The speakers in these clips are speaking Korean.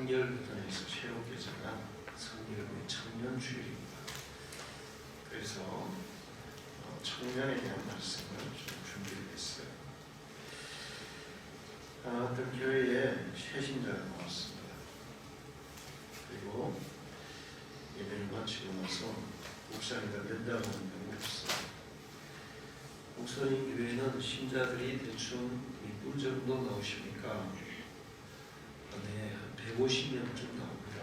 성결단에서 새롭게 정한 성결의 청년 주일입니다. 그래서 청년에 대한 말씀을 좀 준비를 했어요. 어떤 교회에 새 신자가 나왔습니다. 그리고 예배를 마치고 나서 목사님과 면담하는 경우가 있어요. 목사님, 교회는 신자들이 대충 몇 정도 나오십니까? 네, 한 150명쯤 나옵니다.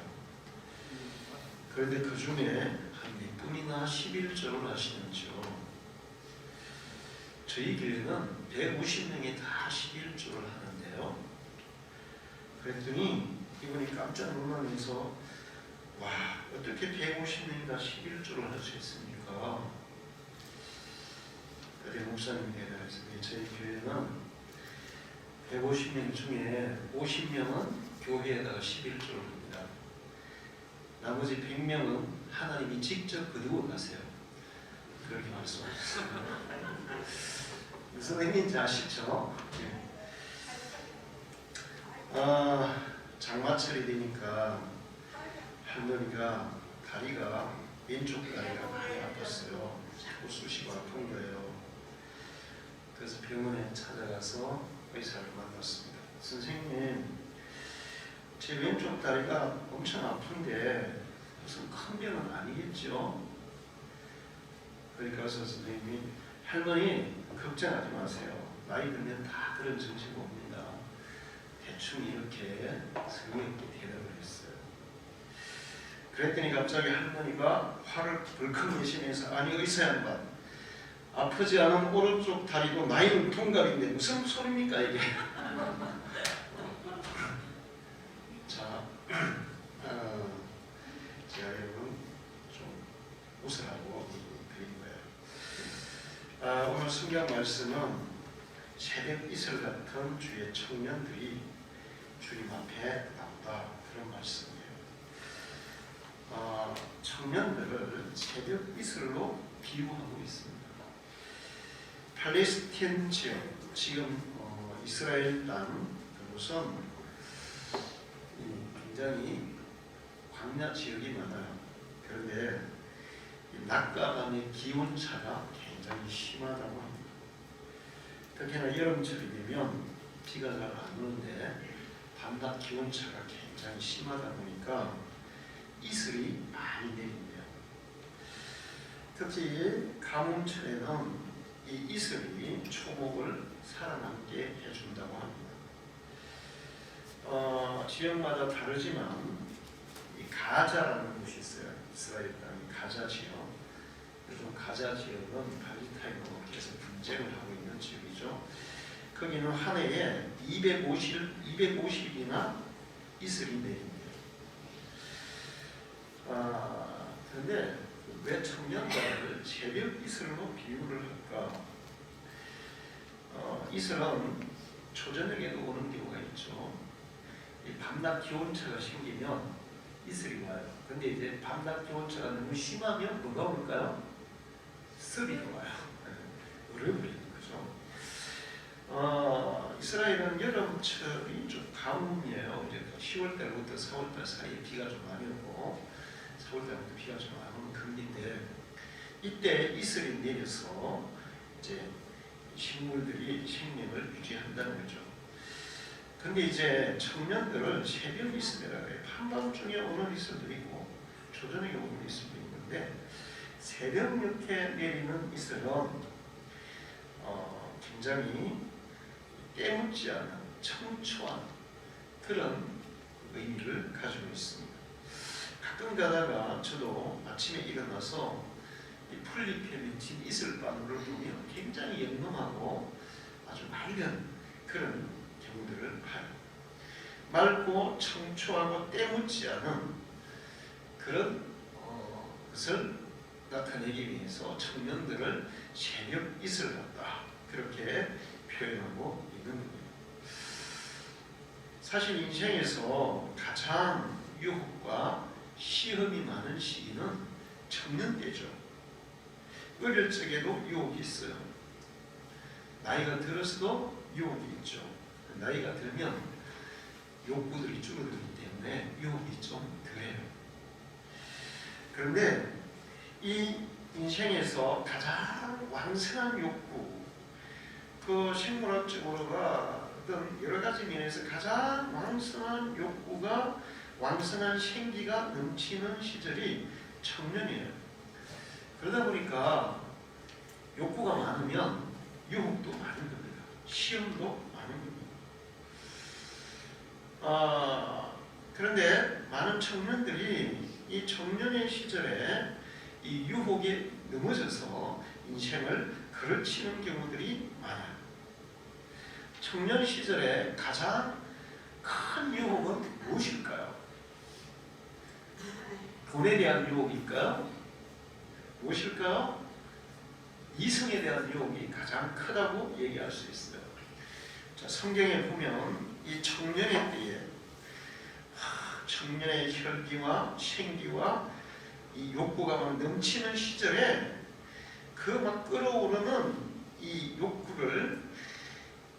그런데 그 중에 한 몇 분이나 11조를 하시는지요? 저희 교회는 150명이 다 11조를 하는데요. 그랬더니 이분이 깜짝 놀라면서 와, 어떻게 150명이 다 11조를 할 수 있습니까? 그때 목사님께 대해서 저희 교회는 150명 중에 50명은 교회에다가 11조를 합니다. 나머지 100명은 하나님이 직접 거두어 가세요. 그렇게 말씀하셨어요. 무슨 의미인지 아시죠? 장마철이 되니까 할머니가 다리가 왼쪽 다리가 많이 아팠어요. 자꾸 쑤시고 아픈 거예요. 그래서 병원에 찾아가서 의사를 만났습니다. 선생님, 제 왼쪽 다리가 엄청 아픈데 무슨 큰 병은 아니겠죠? 그러니까 선생님이 할머니 걱정하지 마세요. 나이 들면 다 그런 증세가 옵니다. 대충 이렇게 성의 있게 대답을 했어요. 그랬더니 갑자기 할머니가 화를 벌컥 내시면서 아니 의사 양반, 아프지 않은 오른쪽 다리도 나이는 동갑인데 무슨 소리입니까 이게? 자, 제가 여러분 좀 웃으라고 드린 거예요. 오늘 성경 말씀은 새벽 이슬 같은 주의 청년들이 주님 앞에 나온다, 그런 말씀이에요. 청년들을 새벽 이슬로 비유하고 있습니다. 팔레스틴 지역, 지금 이스라엘 땅 그곳은 굉장히 광야 지역이 많아요. 그런데 낮과 밤의 기온차가 굉장히 심하다고 합니다. 특히나 여름철이 되면 비가 잘 안 오는데 밤낮 기온차가 굉장히 심하다 보니까 이슬이 많이 내린대요. 특히 가뭄철에는 이 이슬이 초목을 살아남게 해준다고 합니다. 지역마다 다르지만 이 가자라는 곳이 있어요. 이스라엘 땅 가자 지역. 요즘 가자 지역은 팔레스타인으로서 분쟁을 하고 있는 지역이죠. 거기는 한 해에 250일이나 이슬이 내린대요. 그런데 왜 청년들을 새벽 이슬로 비유를 할까? 이슬은 초저녁에도 오는 경우가 있죠. 이 밤낮 기온차가 생기면 이슬이 와요. 근데 이제 밤낮 기온차가 너무 심하면 뭐가 올까요? 습이가 와요. 얼어버리는 거죠. 이스라엘은 여름철이 좀 가뭄이에요. 이제 10월달부터 4월달 사이에 비가 좀 많이 오고 4월달부터 비가 좀 안 오는 금기인데 이때 이슬이 내려서 이제 식물들이 생명을 유지한다는 거죠. 근데 이제 청년들을 새벽 이슬이라고 해요. 한밤중에 오는 이슬도 있고 조저녁에 오는 이슬도 있는데 새벽 이렇게 내리는 이슬은 굉장히 깨묻지 않은 청초한 그런 의미를 가지고 있습니다. 가끔 가다가 저도 아침에 일어나서 이 풀잎에 맺힌 이슬방울을 보면 굉장히 영롱하고 아주 맑은 그런 경우들을 봐요. 맑고 청초하고 때묻지 않은 그런 것을 나타내기 위해서 청년들을 새벽 이슬 같다, 그렇게 표현하고 있는 겁니다. 사실 인생에서 가장 유혹과 시험이 많은 시기는 청년 때죠. 어릴 적에도 유혹이 있어요. 나이가 들어서도 유혹이 있죠. 나이가 들면 욕구들이 줄어들기 때문에 유혹이 좀 덜해요. 그런데 이 인생에서 가장 왕성한 욕구, 그 생물학적으로가 어떤 여러 가지 면에서 가장 왕성한 욕구가, 왕성한 생기가 넘치는 시절이 청년이에요. 그러다 보니까 욕구가 많으면 유혹도 많은 겁니다. 시험도 많은 겁니다. 그런데 많은 청년들이 이 청년의 시절에 이 유혹에 넘어져서 인생을 그르치는 경우들이 많아요. 청년 시절에 가장 큰 유혹은 무엇일까요? 돈에 대한 유혹일까요? 무엇일까요? 이성에 대한 유혹이 가장 크다고 얘기할 수 있어요. 자, 성경에 보면 이 청년의 때에 청년의 혈기와 생기와 이 욕구가 막 넘치는 시절에 그 막 끓어오르는 이 욕구를,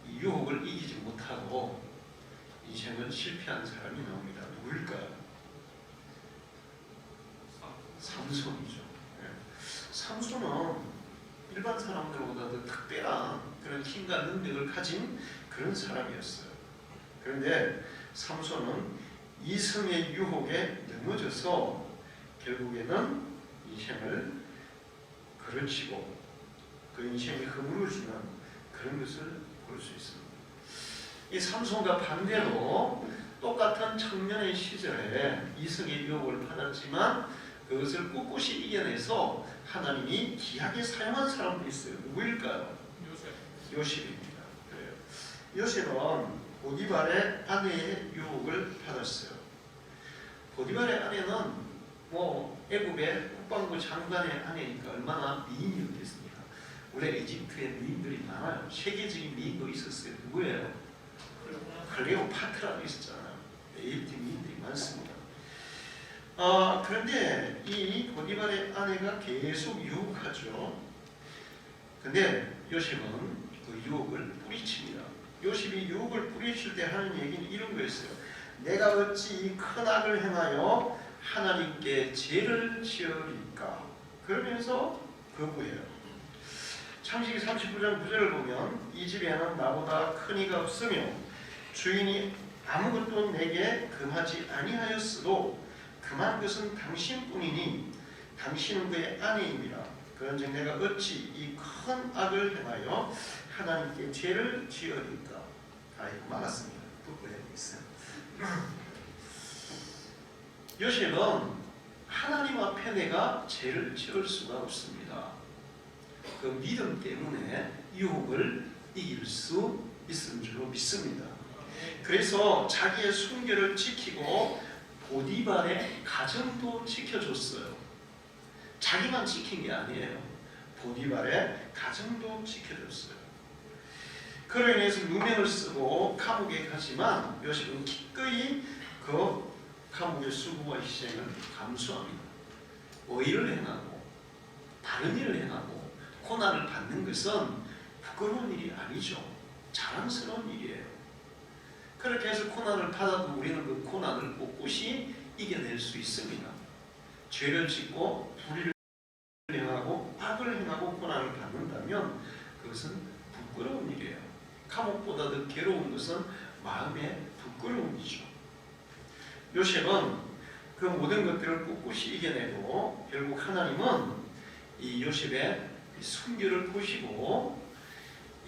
이 유혹을 이기지 못하고 인생을 실패한 사람이 나옵니다. 누구일까요? 삼손이죠. 삼손은 일반 사람들보다 더 특별한 그런 힘과 능력을 가진 그런 사람이었어요. 그런데 삼손은 이성의 유혹에 넘어져서 결국에는 인생을 그르치고 그 인생이 허물어지는 그런 것을 볼 수 있습니다. 이 삼손과 반대로 똑같은 청년의 시절에 이성의 유혹을 받았지만 그것을 꿋꿋이 이겨내서 하나님이 귀하게 사용한 사람도 있어요. 누구일까요? 요셉입니다. 그래요. 요셉은 보디발의 아내의 유혹을 받았어요. 보디발의 아내는 애굽의 국방부 장관의 아내니까 얼마나 미인이었겠습니까? 원래 이집트에 미인들이 많아요. 세계적인 미인도 있었어요. 누구예요? 클레오파트라도 있었잖아요. 이집트 미인들이 많습니다. 그런데 이 보디발의 아내가 계속 유혹하죠. 근데 요셉은 그 유혹을 뿌리칩니다. 요셉이 유혹을 뿌리칠 때 하는 얘기는 이런 거였어요. 내가 어찌 이 큰 악을 행하여 하나님께 죄를 지으리까? 그러면서 거부해요. 창세기 39장 9절을 보면 이 집에는 나보다 큰 이가 없으며 주인이 아무것도 내게 금하지 아니하였으도 금한 것은 당신뿐이니 당신은 그의 아내임이라. 그런즉 내가 어찌 이 큰 악을 행하여 하나님께 죄를 지으리까? 아이고 말았습니다. 부끄러워 있어요. 요셉은 하나님 앞에 내가 죄를 지을 수가 없습니다. 그 믿음 때문에 유혹을 이길 수 있는 줄로 믿습니다. 그래서 자기의 순결을 지키고 보디발의 가정도 지켜줬어요. 자기만 지킨 게 아니에요. 보디발의 가정도 지켜줬어요. 그로 인해서 누명을 쓰고 감옥에 가지만 요셉은 기꺼이 그 감옥의 수고와 희생을 감수합니다. 의를 행하고 다른 일을 행하고 고난을 받는 것은 부끄러운 일이 아니죠. 자랑스러운 일이에요. 그렇게 해서 고난을 받아도 우리는 그 고난을 꿋꿋이 이겨낼 수 있습니다. 죄를 짓고 불의를 행하고 악을 행하고 고난을 받는다면 그것은 부끄러운 일이에요. 감옥보다 더 괴로운 것은 마음의 부끄러움이죠. 요셉은 그 모든 것들을 꿋꿋이 이겨내고 결국 하나님은 이 요셉의 순결을 보시고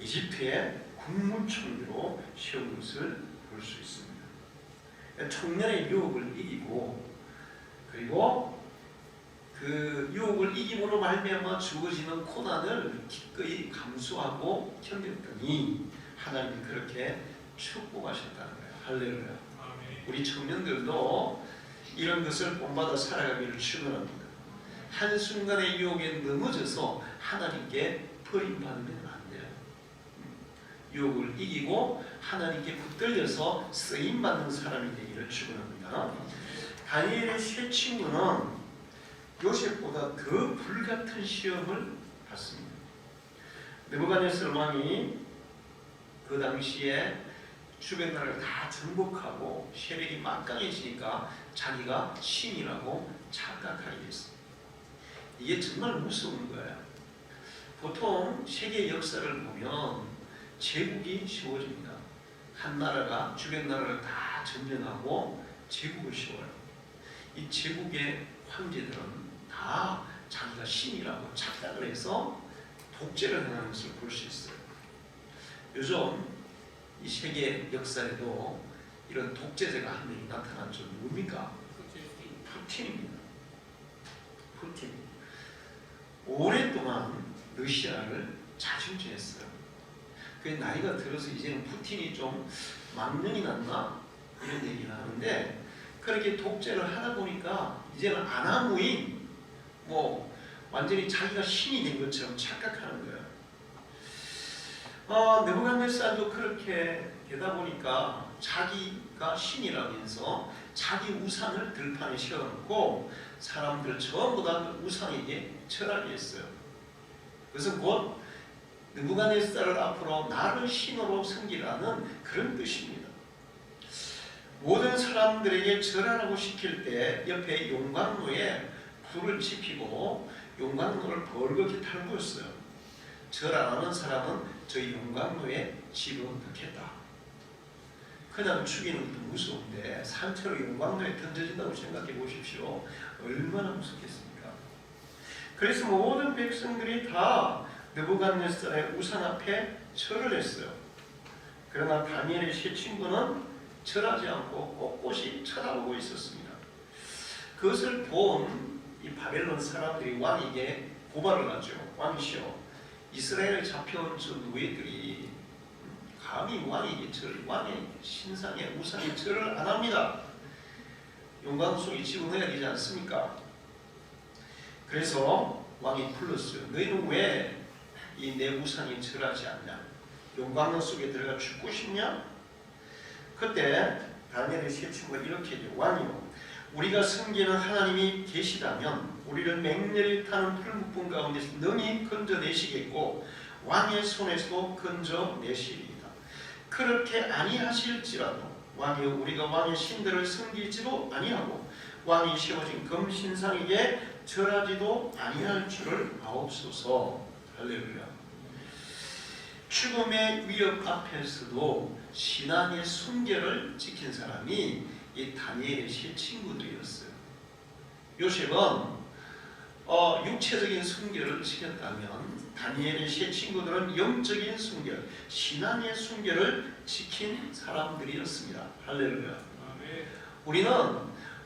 이집트의 국무총리로 세운 것을 볼 수 있습니다. 청년의 유혹을 이기고 그리고 그 유혹을 이김으로 말미암아 주어지는 고난을 기꺼이 감수하고 견뎠더니 하나님이 그렇게 축복하셨다는 거예요. 할렐루야. 우리 청년들도 이런 것을 본받아 살아가기를 축원합니다. 한순간의 유혹에 넘어져서 하나님께 버림받으면 안 돼요. 유혹을 이기고 하나님께 붙들려서 쓰임받는 사람이 되기를 축원합니다. 다니엘의 세 친구는 요셉보다 더 불같은 시험을 받습니다. 느부갓네살 왕이 그 당시에 주변 나라를 다 정복하고 세력이 막강해지니까 자기가 신이라고 착각하게 됐습니다. 이게 정말 무서운 거예요. 보통 세계 역사를 보면 제국이 세워집니다. 한 나라가 주변 나라를 다 점령하고 제국을 세워요. 이 제국의 황제들은 다 자기가 신이라고 착각을 해서 독재를 하는 것을 볼 수 있어요. 요즘 이 세계 역사에도 이런 독재자가 한 명이 나타났죠. 누굽니까? 푸틴입니다. 푸틴. 오랫동안 러시아를 자중지했어요. 그 나이가 들어서 이제는 푸틴이 좀 망령이 났나 이런 얘기를 하는데, 그렇게 독재를 하다 보니까 이제는 아나무인 완전히 자기가 신이 된 것처럼 착각하는 거예요. 느부갓네살도 그렇게 되다 보니까 자기가 신이라면서 자기 우상을 들판에 세워놓고 사람들 전부 다 그 우상에게 절하게 했어요. 그것은 곧 느부갓네살을 앞으로 나를 신으로 섬기라는 그런 뜻입니다. 모든 사람들에게 절하라고 시킬 때 옆에 용광로에 불을 지피고 용광로를 벌겋게 달구었어요. 절 안 하는 사람은 저 용광로에 집어넣겠다. 그냥 죽이는 것도 무서운데 산채로 용광로에 던져진다고 생각해 보십시오. 얼마나 무섭겠습니까? 그래서 모든 백성들이 다 느부갓네살의 우상 앞에 절을 했어요. 그러나 다니엘의 세 친구는 절하지 않고 꼿꼿이 쳐다보고 있었습니다. 그것을 본 이 바벨론 사람들이 왕에게 고발을 하죠. 왕이시여, 이스라엘에 잡혀온 저 노예들이 감히 왕에게 왕의 신상에 우상에 절을 안 합니다. 용광 속에 집어넣어야 되지 않습니까? 그래서 왕이 불렀어요. 너희는 왜 이 내 우상에 절하지 않냐? 용광로 속에 들어가 죽고 싶냐? 그때 다니엘의 세 친구가 이렇게 해요. 왕이요, 우리가 섬기는 하나님이 계시다면 우리를 맹렬히 타는 풀무풍 가운데서 능히 건져내시겠고 왕의 손에서도 건져내시리이다. 그렇게 아니하실지라도 왕이여, 우리가 왕의 신들을 섬기지도 아니하고 왕이 세워진 금신상에게 절하지도 아니할 줄을 아옵소서. 할렐루야. 죽음의 위협 앞에서도 신앙의 순결을 지킨 사람이 이 다니엘의 세 친구들이었어요. 요셉은 육체적인 순결을 지켰다면 다니엘의 세 친구들은 영적인 순결, 신앙의 순결을 지킨 사람들이었습니다. 할렐루야. 우리는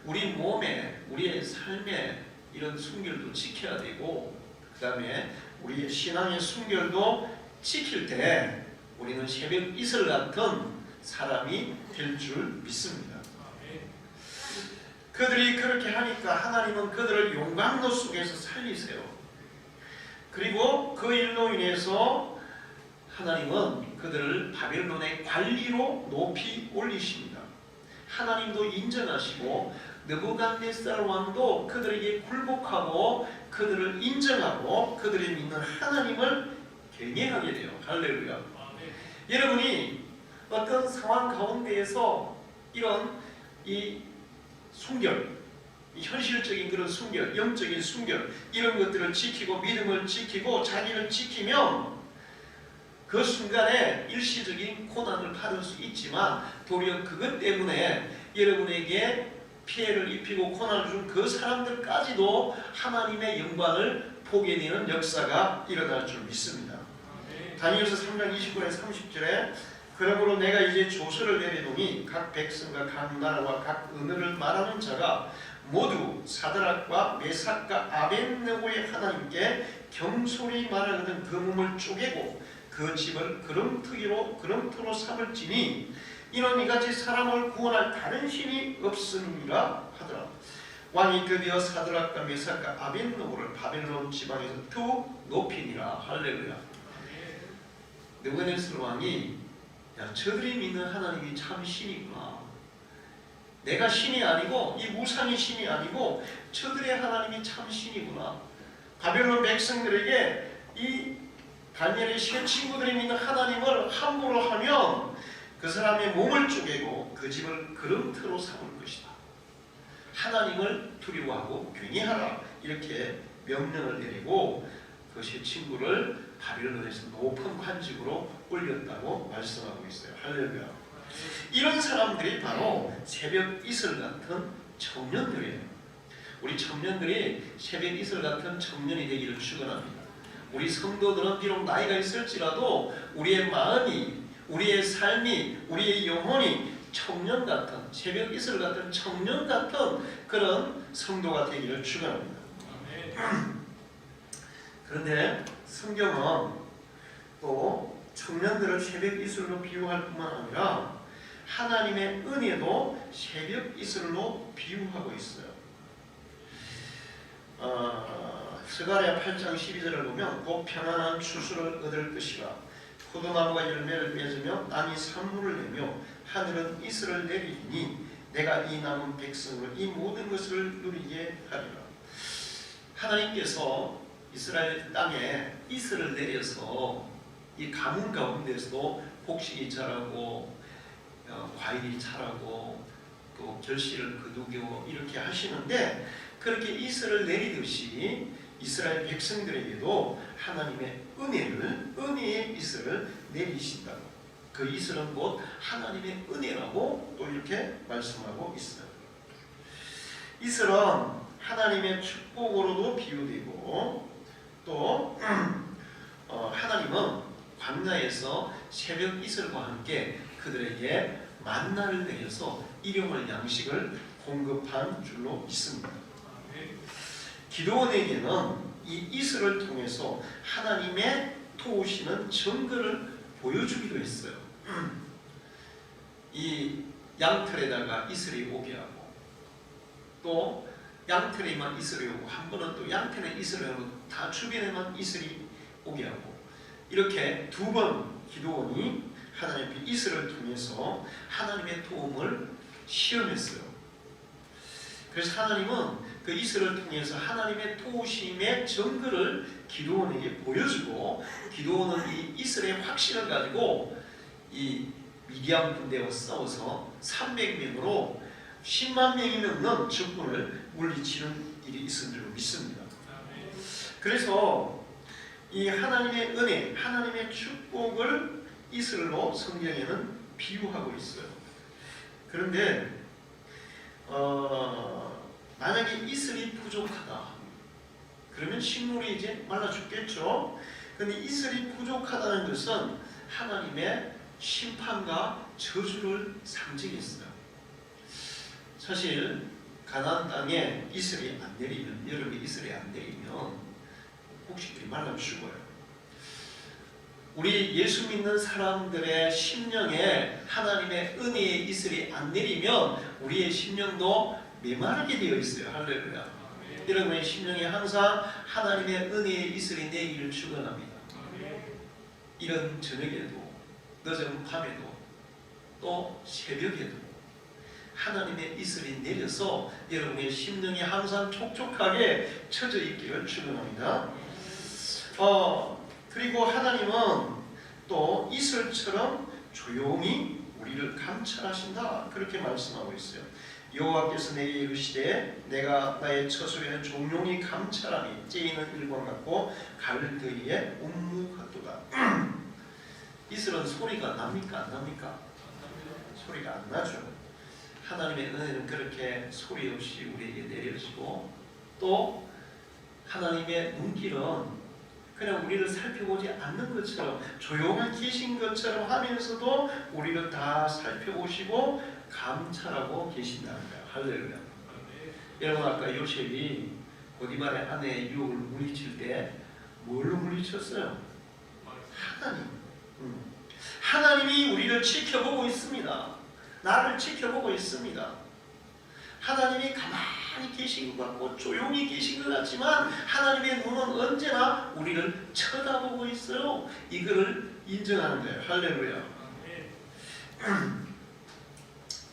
우리 몸에, 우리의 삶에 이런 순결도 지켜야 되고, 그 다음에 우리의 신앙의 순결도 지킬 때 우리는 새벽 이슬 같은 사람이 될 줄 믿습니다. 그들이 그렇게 하니까 하나님은 그들을 용광로 속에서 살리세요. 그리고 그 일로 인해서 하나님은 그들을 바벨론의 관리로 높이 올리십니다. 하나님도 인정하시고 느부갓네살 왕도 그들에게 굴복하고 그들을 인정하고 그들이 믿는 하나님을 경외하게 돼요. 할렐루야. 여러분이 어떤 상황 가운데에서 이런 이 순결, 이 현실적인 그런 순결, 영적인 순결, 이런 것들을 지키고 믿음을 지키고 자기를 지키면 그 순간에 일시적인 고난을 받을 수 있지만 도리어 그것 때문에 여러분에게 피해를 입히고 고난을 준 그 사람들까지도 하나님의 영광을 보게 되는 역사가 일어날 줄 믿습니다. 다니엘서 3장 29절 30절에 그러므로 내가 이제 조서를 내리노니 각 백성과 각 나라와 각 언어를 말하는 자가 모두 사드락과 메삭과 아벳느고의 하나님께 경솔히 말하거든 그 몸을 쪼개고 그 집을 그름터로 삼을지니 이는 이같이 사람을 구원할 다른 신이 없음이라 하더라. 왕이 드디어 사드락과 메삭과 아벳느고를 바벨론 지방에서 더욱 높이니라. 할렐루야. 느부갓네살 왕이 저들이 믿는 하나님이 참 신이구나. 내가 신이 아니고 이 우상이 신이 아니고 저들의 하나님이 참 신이구나. 바벨론 백성들에게 이 다니엘의 세 친구들이 믿는 하나님을 함부로 하면 그 사람의 몸을 쪼개고 그 집을 걸음터로 삼을 것이다. 하나님을 두려워하고 경외하라 이렇게 명령을 내리고 그 세 친구를 바벨론에서 높은 관직으로 올렸다고 말씀하고 있어요. 할렐루야. 이런 사람들이 바로 새벽 이슬 같은 청년들이에요. 우리 청년들이 새벽 이슬 같은 청년이 되기를 축원합니다. 우리 성도들은 비록 나이가 있을지라도 우리의 마음이, 우리의 삶이, 우리의 영혼이 청년 같은, 새벽 이슬 같은 청년 같은 그런 성도가 되기를 축원합니다. 그런데 성경은 또 청년들을 새벽 이슬로 비유할 뿐만 아니라 하나님의 은혜도 새벽 이슬로 비유하고 있어요. 스가랴 8장 12절을 보면 곧 평안한 추수를 얻을 것이라 포도나무가 열매를 맺으며 땅이 산물을 내며 하늘은 이슬을 내리니 내가 이 남은 백성으로 이 모든 것을 누리게 하리라. 하나님께서 이스라엘 땅에 이슬을 내려서 이 가뭄 가운데서도 곡식이 자라고 과일이 자라고 또 결실을 거두고 이렇게 하시는데 그렇게 이슬을 내리듯이 이스라엘 백성들에게도 하나님의 은혜의 이슬을 내리신다고. 그 이슬은 곧 하나님의 은혜라고 또 이렇게 말씀하고 있어요. 이슬은 하나님의 축복으로도 비유되고 또 하나님은 광야에서 새벽 이슬과 함께 그들에게 만나를 내려서 일용할 양식을 공급한 줄로 믿습니다. 기드온에게는 이 이슬을 통해서 하나님의 도우시는 증거를 보여주기도 했어요. 이 양털에다가 이슬이 오게 하고 또 양털에만 이슬이 오고 한 번은 또 양털에 이슬이 오고 다 주변에만 이슬이 오게 하고 이렇게 두 번 기드온이 하나님의 이슬을 통해서 하나님의 도움을 시험했어요. 그래서 하나님은 그 이슬을 통해서 하나님의 도우심의 증거를 기드온에게 보여주고 기드온은 이 이슬의 확신을 가지고 이 미디안 군대와 싸워서 300명으로 10만 명이 넘는 적군을 물리치는 일이 있은 줄 믿습니다. 그래서 이 하나님의 은혜, 하나님의 축복을 이슬로 성경에는 비유하고 있어요. 그런데 만약에 이슬이 부족하다 그러면 식물이 이제 말라 죽겠죠. 그런데 이슬이 부족하다는 것은 하나님의 심판과 저주를 상징했어요. 사실 가나안 땅에 이슬이 안 내리면, 여름에 이슬이 안 내리면 곡식들이 말라 죽어요. 우리 예수 믿는 사람들의 심령에 하나님의 은혜의 이슬이 안 내리면 우리의 심령도 메마르게 되어 있어요. 할렐루야. 여러분의 심령에 항상 하나님의 은혜의 이슬이 내리기를 축원합니다. 이런 저녁에도 늦은 밤에도 또 새벽에도 하나님의 이슬이 내려서 여러분의 심령이 항상 촉촉하게 쳐져 있기를 축원합니다. 그리고 하나님은 또 이슬처럼 조용히 우리를 감찰하신다 그렇게 말씀하고 있어요. 여호와께서 내게 이르시되 내가 나의 처소에는 종용이 감찰하니 째이는 일광 같고 갈대의 운무 같도다. 이슬은 소리가 납니까 안 납니까? 소리가 안 나죠. 하나님의 은혜는 그렇게 소리 없이 우리에게 내려지고 또 하나님의 눈길은 그냥 우리를 살펴보지 않는 것처럼 조용한 계신 것처럼 하면서도 우리를 다 살펴보시고 감찰하고 계신다는 거예요. 할렐루야. 여러분 아까 요셉이 보디발의 아내의 유혹을 물리칠 때 뭘로 물리쳤어요? 하나님. 하나님이 우리를 지켜보고 있습니다. 나를 지켜보고 있습니다. 하나님이 가만히 계신 것 같고 조용히 계신 것 같지만 하나님의 눈은 언제나 우리를 쳐다보고 있어요. 이거를 인정하는 거예요. 할렐루야.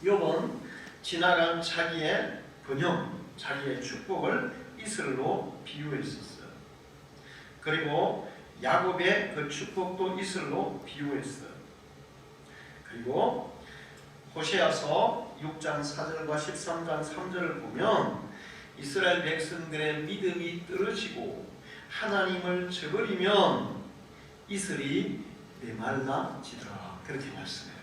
욥은 지나간 자기의 번영, 자기의 축복을 이슬로 비유했었어요. 그리고 야곱의 그 축복도 이슬로 비유했어요. 그리고 호세아서 6장 4절과 13장 3절을 보면 이스라엘 백성들의 믿음이 떨어지고 하나님을 저버리면 이슬이 메말라지더라. 그렇게 말씀해요.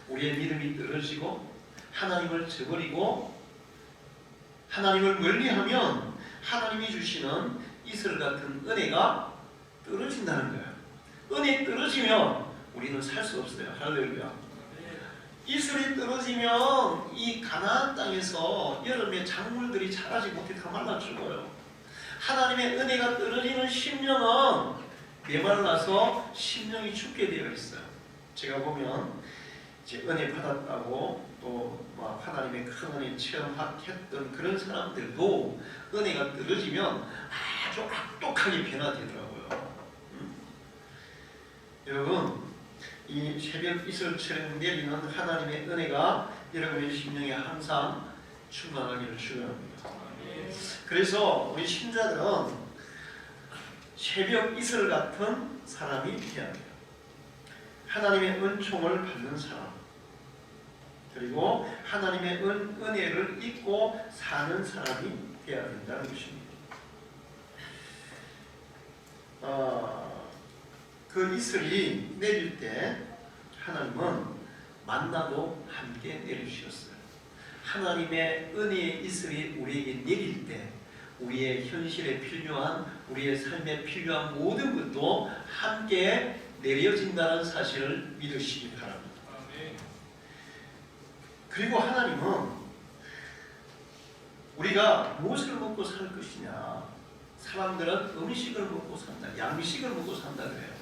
우리의 믿음이 떨어지고 하나님을 저버리고 하나님을 멀리하면 하나님이 주시는 이슬 같은 은혜가 떨어진다는 거예요. 은혜 떨어지면 우리는 살 수 없어요. 할렐루야. 이슬이 떨어지면 이 가나안 땅에서 여름에 작물들이 자라지 못해 다 말라 죽어요. 하나님의 은혜가 떨어지는 심령은 메말라서 심령이 죽게 되어 있어요. 제가 보면 이제 은혜 받았다고 또 하나님의 큰 은혜 체험했던 그런 사람들도 은혜가 떨어지면 아주 악독하게 변화되더라고요. 여러분, 이 새벽 이슬처럼 내리는 하나님의 은혜가 여러분의 심령에 항상 충만하기를 축원합니다. 그래서 우리 신자들은 새벽 이슬 같은 사람이 되어야 돼요. 하나님의 은총을 받는 사람, 그리고 하나님의 은혜를 잊고 사는 사람이 되어야 된다는 것입니다. 그 이슬이 내릴 때 하나님은 만나도 함께 내려주셨어요. 하나님의 은혜의 이슬이 우리에게 내릴 때 우리의 현실에 필요한, 우리의 삶에 필요한 모든 것도 함께 내려진다는 사실을 믿으시기 바랍니다. 그리고 하나님은 우리가 무엇을 먹고 살 것이냐, 사람들은 음식을 먹고 산다, 양식을 먹고 산다 그래요.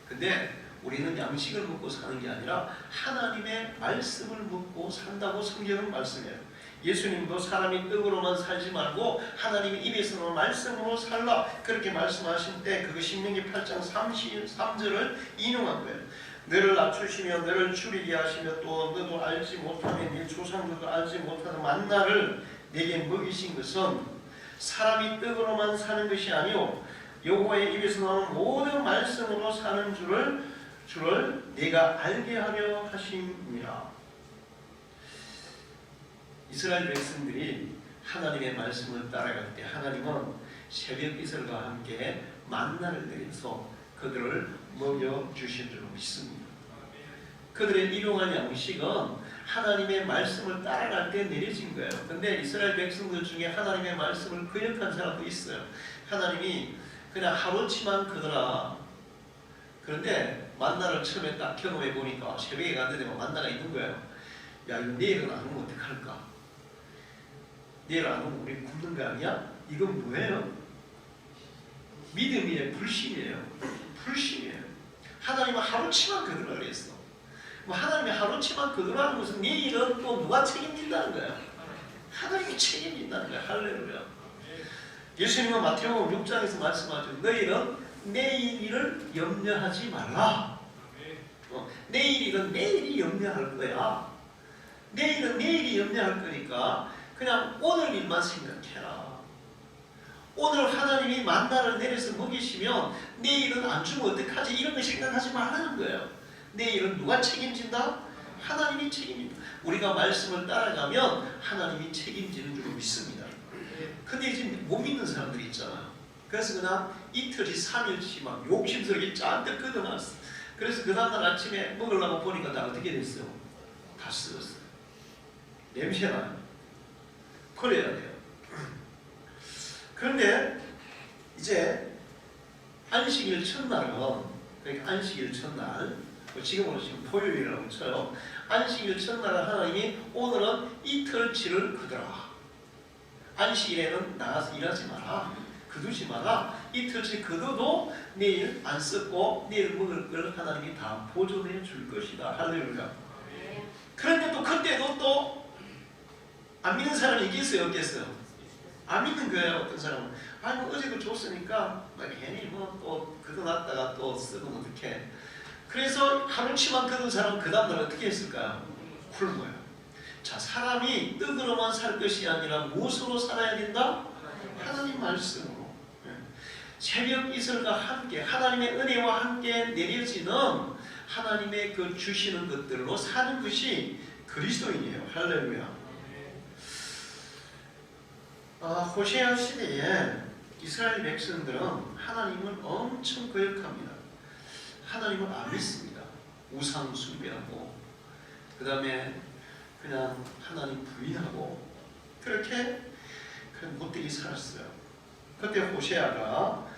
근데 우리는 양식을 먹고 사는 게 아니라 하나님의 말씀을 먹고 산다고 성경은 말씀해요. 예수님도 사람이 떡으로만 살지 말고 하나님의 입에서 나오는 말씀으로 살라 그렇게 말씀하신 때 그거 신명기 8장 33절을 인용한 거예요. 너를 낮추시며 너를 줄이게 하시며 또 너도 알지 못하며 네 조상들도 알지 못하는 만나를 내게 먹이신 것은 사람이 떡으로만 사는 것이 아니요 여호와의 입에서 나오는 모든 말씀으로 사는 줄을 내가 알게 하려 하심이라. 이스라엘 백성들이 하나님의 말씀을 따라갈 때 하나님은 새벽 이슬과 함께 만나를 내려서 그들을 먹여주신 줄 믿습니다. 그들의 일용할 양식은 하나님의 말씀을 따라갈 때 내려진 거예요. 근데 이스라엘 백성들 중에 하나님의 말씀을 거역한 사람도 있어요. 하나님이 그냥 하루치만 그더라. 그런데 만나를 처음에 딱 경험해 보니까 새벽에 갔는데 만나가 있는 거예요. 야, 이거 내일은 안 오면 어떡할까? 내일 안 오면 우리 굶는 거 아니야? 이건 뭐예요? 믿음이에요? 불신이에요? 불신이에요. 하나님은 하루치만 그더라 그랬어. 하나님이 하루치만 그더라는 것은 내일은 또 누가 책임진다는 거야? 하나님이 책임진다는 거야. 할렐루야. 예수님은 마태복음 6장에서 말씀하죠. 너희는 내일 일을 염려하지 말라. 내일 일은 내일이 염려할 거야. 내일은 내일이 염려할 거니까 그냥 오늘 일만 생각해라. 오늘 하나님이 만나를 내려서 먹이시면 내일은 안 주면 어떡하지? 이런 거 생각하지 말라는 거예요. 내일은 누가 책임진다? 하나님이 책임진다. 우리가 말씀을 따라가면 하나님이 책임지는 줄 믿습니다. 근데 이제 못 믿는 사람들이 있잖아요. 그래서 그냥 이틀이 3일치 막 욕심스럽게 잔뜩 걷어놨어. 그래서 그 다음날 아침에 먹으려고 보니까 다 어떻게 됐어요? 다 썩었어요. 냄새나요. 버려야 돼요. 그런데 이제 안식일 첫날은, 그러니까 안식일 첫날, 지금으로 지금 토요일이라고 쳐요. 안식일 첫날은 하나님이 오늘은 이틀치를 거두라. 안식일에는 나가서 일하지 마라. 거두지 마라. 이틀치 거둬도 내일 안 썩고 내일 먹을 걸 하나님이 다 보존해 줄 것이다. 할렐루야. 그런데 또 그때도 또 안 믿는 사람이 있겠어요? 없겠어요? 안 믿는 거예요. 어떤 사람은 아니 뭐 어제도 줬으니까 괜히 뭐 또 거둬놨다가 또 썩으면 어떡해. 그래서 하루치만 거둔 사람은 그 다음날 어떻게 했을까요? 굶어요. 자, 사람이 떡으로만 살 것이 아니라 무엇으로 살아야 된다? 하나님 말씀으로. 새벽 이슬과 함께 하나님의 은혜와 함께 내려지는 하나님의 그 주시는 것들로 사는 것이 그리스도인이에요. 할렐루야. 호세아 시대에 이스라엘 백성들은 하나님을 엄청 거역합니다. 하나님을 안 믿습니다. 우상 숭배하고 그 다음에 그냥 하나님 부인하고 그렇게 못되게 살았어요. 그때 호세아가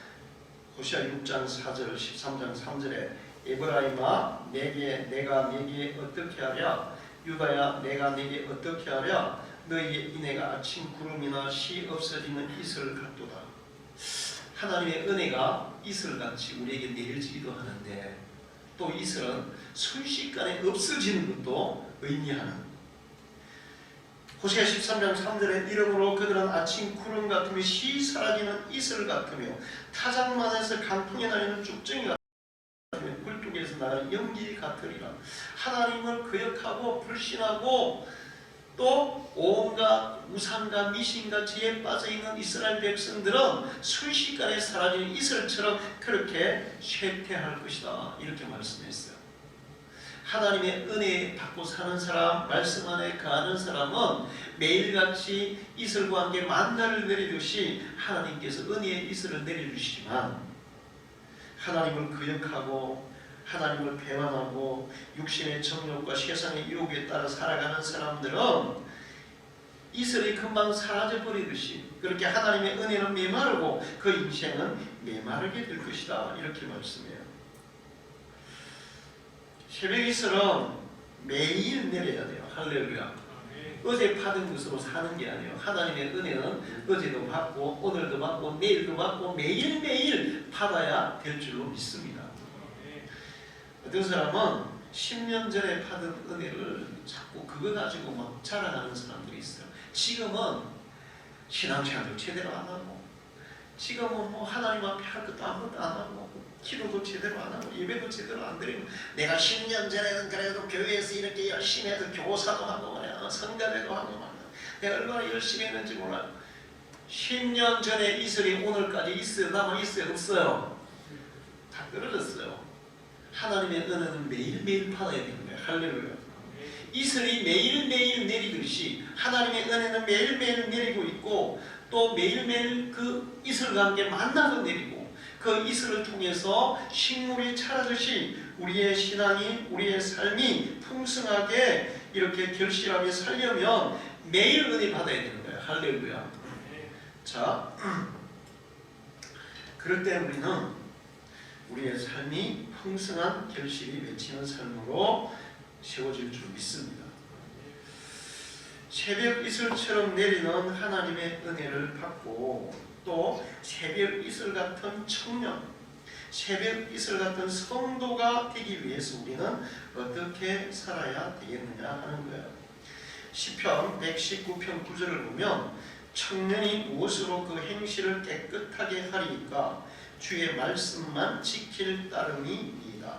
호세아 6장 4절 13장 3절에 에브라임아 내가 네게 어떻게 하랴 유다야 내가 네게 어떻게 하랴 너희의 인애가 아침 구름이나 시 없어지는 이슬 같도다. 하나님의 은혜가 이슬같이 우리에게 내려지기도 하는데 또 이슬은 순식간에 없어지는 것도 의미하는 호세아 13장 3절에 이러므로 그들은 아침 구름 같으며 시 사라지는 이슬 같으며 타작만에서 강풍에 날리는 쭉정이 같으며 굴뚝에서 나는 연기 같으리라. 하나님을 거역하고 불신하고 또 온갖 우상과 미신과 지혜에 빠져있는 이스라엘 백성들은 순식간에 사라지는 이슬처럼 그렇게 쇠퇴할 것이다. 이렇게 말씀했어요. 하나님의 은혜 받고 사는 사람, 말씀 안에 거하는 사람은 매일같이 이슬과 함께 만나를 내리듯이 하나님께서 은혜의 이슬을 내려주시지만 하나님을 거역하고 하나님을 배반하고 육신의 정욕과 세상의 유혹에 따라 살아가는 사람들은 이슬이 금방 사라져버리듯이 그렇게 하나님의 은혜는 메마르고 그 인생은 메마르게 될 것이다. 이렇게 말씀해요. 새벽 이슬은 매일 내려야 돼요. 할렐루야. 어제 받은 것으로 사는 게 아니에요. 하나님의 은혜는 어제도 받고 오늘도 받고 내일도 받고 매일매일 받아야 될 줄로 믿습니다. 어떤 사람은 10년 전에 받은 은혜를 자꾸 그거 가지고 막 자랑하는 사람들이 있어요. 지금은 신앙생활도 제대로 안 하고 지금은 뭐 하나님 앞에 할 것도 아무것도 안 하고 기도도 제대로 안 하고 예배도 제대로 안 드리고 내가 10년 전에는 그래도 교회에서 이렇게 열심히 해서 교사도 하고 말이야 성가대도 하고 말이야 내가 얼마나 열심히 했는지 몰라요. 10년 전에 이슬이 오늘까지 있어요? 남아 있어요? 없어요? 다 떨어졌어요. 하나님의 은혜는 매일매일 받아야 되는 거예요. 할렐루야. 이슬이 매일매일 내리듯이 하나님의 은혜는 매일매일 내리고 있고 또 매일매일 그 이슬과 함께 만나서 내리고 그 이슬을 통해서 식물이 자라듯이 우리의 신앙이 우리의 삶이 풍성하게 이렇게 결실하게 살려면 매일 은혜 받아야 되는 거예요. 할렐루야. 자, 그럴 때 우리는 우리의 삶이 풍성한 결실이 맺히는 삶으로 세워질 줄 믿습니다. 새벽 이슬처럼 내리는 하나님의 은혜를 받고 또 새벽 이슬 같은 청년, 새벽 이슬 같은 성도가 되기 위해서 우리는 어떻게 살아야 되겠느냐 하는 거예요. 시편 119편 9절을 보면 청년이 무엇으로 그 행실을 깨끗하게 하리까 주의 말씀만 지킬 따름이니이다.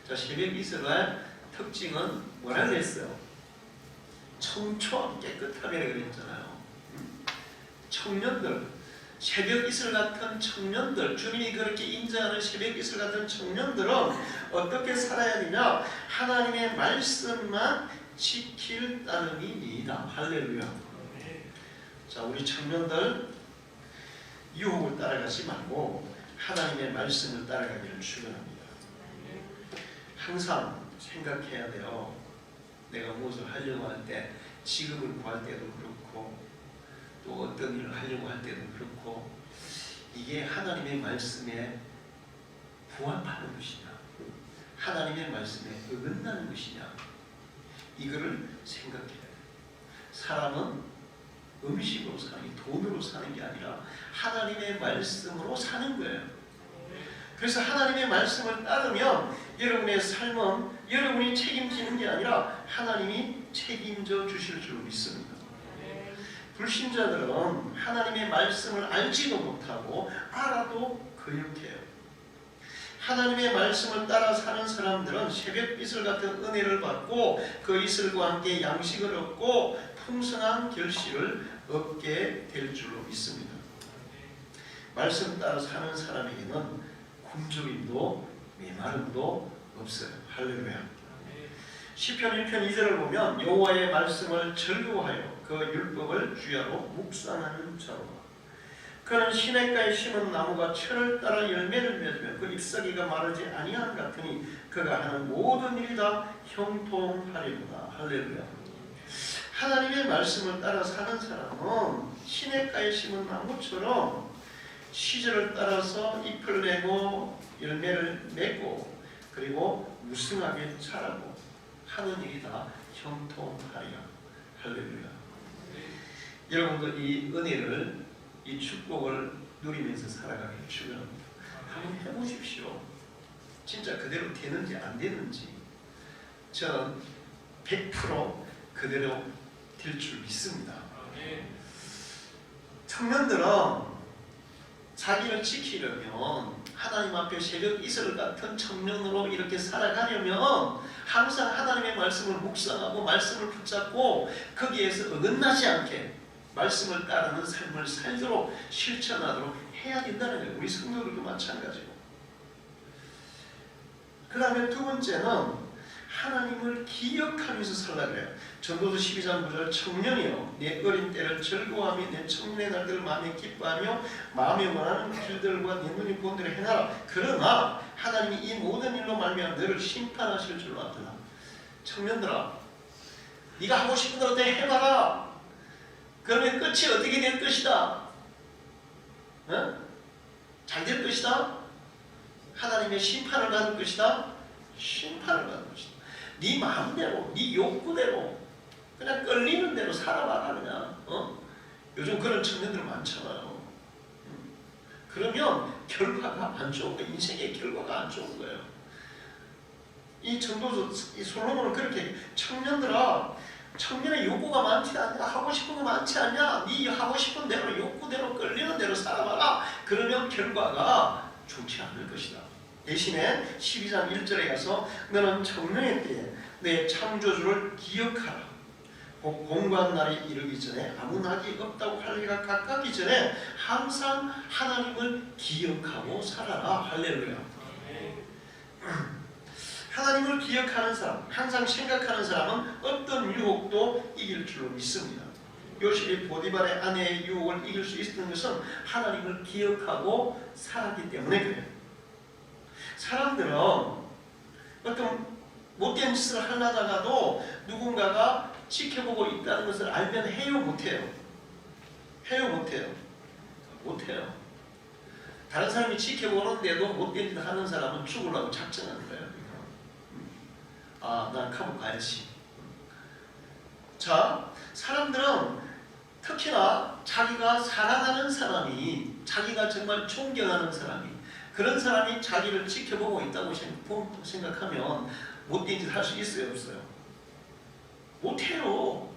자, 새벽 이슬의 특징은 뭐라 그랬어요? 청초함 깨끗함이라고 그랬잖아요. 청년들, 새벽 이슬 같은 청년들, 주님이 그렇게 인정하는 새벽 이슬 같은 청년들은 어떻게 살아야 되냐? 하나님의 말씀만 지킬 따름이니이다. 할렐루야. 자, 우리 청년들 유혹을 따라가지 말고 하나님의 말씀을 따라가기를 축원합니다. 항상 생각해야 돼요. 내가 무엇을 하려고 할 때 직업을 구할 때도 그렇고 또 어떤 일을 하려고 할 때도 그렇고 이게 하나님의 말씀에 부합하는 것이냐 하나님의 말씀에 어긋나는 것이냐 이거를 생각해야 돼요. 사람은 음식으로 사는 게 돈으로 사는 게 아니라 하나님의 말씀으로 사는 거예요. 그래서 하나님의 말씀을 따르면 여러분의 삶은 여러분이 책임지는 게 아니라 하나님이 책임져 주실 줄 믿습니다. 불신자들은 하나님의 말씀을 알지도 못하고 알아도 거역해요. 하나님의 말씀을 따라 사는 사람들은 새벽 이슬 같은 은혜를 받고 그 이슬과 함께 양식을 얻고 풍성한 결실을 얻게 될 줄로 믿습니다. 말씀 따라 사는 사람에게는 굶주림도 메마름도 없어요. 할렐루야. 시편 1편 2절을 보면 여호와의 말씀을 즐거워하여 그 율법을 주야로 묵상하는 자로 그는 시냇가에 심은 나무가 철을 따라 열매를 맺으며 그 잎사귀가 마르지 아니한 같으니 그가 하는 모든 일이 다 형통하리로다. 할렐루야. 하나님의 말씀을 따라 사는 사람은 시냇가에 심은 나무처럼 시절을 따라서 잎을 내고 열매를 맺고 그리고 무성하게 자라고 하는 일이 다 형통하리라. 할렐루야. 여러분도 이 은혜를 이 축복을 누리면서 살아가기를 축원합니다. 한번 해보십시오. 진짜 그대로 되는지 안 되는지 저는 100% 그대로 될 줄 믿습니다. 청년들은 자기를 지키려면 하나님 앞에 새벽 이슬 같은 청년으로 이렇게 살아가려면 항상 하나님의 말씀을 묵상하고 말씀을 붙잡고 거기에서 어긋나지 않게 말씀을 따르는 삶을 살도록 실천하도록 해야 된다는 거예요. 우리 성도들도 마찬가지고. 그 다음에 두 번째는 하나님을 기억하면서 살라 그래요. 전도서 12장 9절 청년이여 내 어린 때를 즐거워하며 내 청년의 날들을 마음에 기뻐하며 마음에 원하는 길들과 내 눈이 본 대로 행하라. 그러나 하나님이 이 모든 일로 말미암아 너를 심판하실 줄로 알더라. 청년들아 네가 하고 싶은 대로 해봐라. 그러면 끝이 어떻게 될 것이다? 잘 될 것이다? 하나님의 심판을 받을 것이다? 심판을 받을 것이다. 네 마음대로, 네 욕구대로 그냥 끌리는 대로 살아봐라 그냥. 요즘 그런 청년들 많잖아요. 그러면 결과가 안 좋은 거예요. 인생의 결과가 안 좋은 거예요. 이 전도서 이 솔로몬은 그렇게 청년들아 청년의 욕구가 많지 않냐? 하고 싶은 거 많지 않냐? 네 하고 싶은 대로 욕구대로 끌리는 대로 살아봐라. 그러면 결과가 좋지 않을 것이다. 대신에 12장 1절에 가서 너는 청년의 때에 내 창조주를 기억하라. 공고한 날이 이르기 전에 아무 낙이 없다고 할 리가 가깝기 전에 항상 하나님을 기억하고 살아라. 할렐루야. 하나님을 기억하는 사람, 항상 생각하는 사람은 어떤 유혹도 이길 줄로 믿습니다. 요셉이 보디발의 아내의 유혹을 이길 수 있었던 것은 하나님을 기억하고 살았기 때문에 그래요. 사람들은 어떤 못된 짓을 하려다가도 누군가가 지켜보고 있다는 것을 알면 해요, 못해요? 해요, 못해요? 못해요. 다른 사람이 지켜보는데도 못된 짓을 하는 사람은 죽으려고 작정하는 거예요. 난 감옥 가야지. 자, 사람들은 특히나 자기가 사랑하는 사람이, 자기가 정말 존경하는 사람이, 그런 사람이 자기를 지켜보고 있다고 생각하면 못된 짓 할 수 있어요, 없어요? 못해요.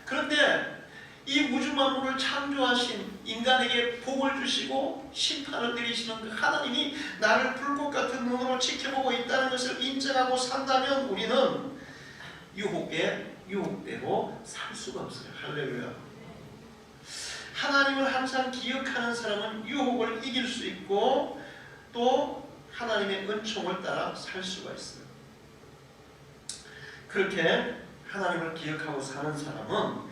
그런데 이 우주 만물을 창조하신 인간에게 복을 주시고 심판을 내리시는 그 하나님이 나를 불꽃 같은 눈으로 지켜보고 있다는 것을 인정하고 산다면 우리는 유혹대로 살 수가 없어요. 할렐루야. 하나님을 항상 기억하는 사람은 유혹을 이길 수 있고 또 하나님의 은총을 따라 살 수가 있어요. 그렇게 하나님을 기억하고 사는 사람은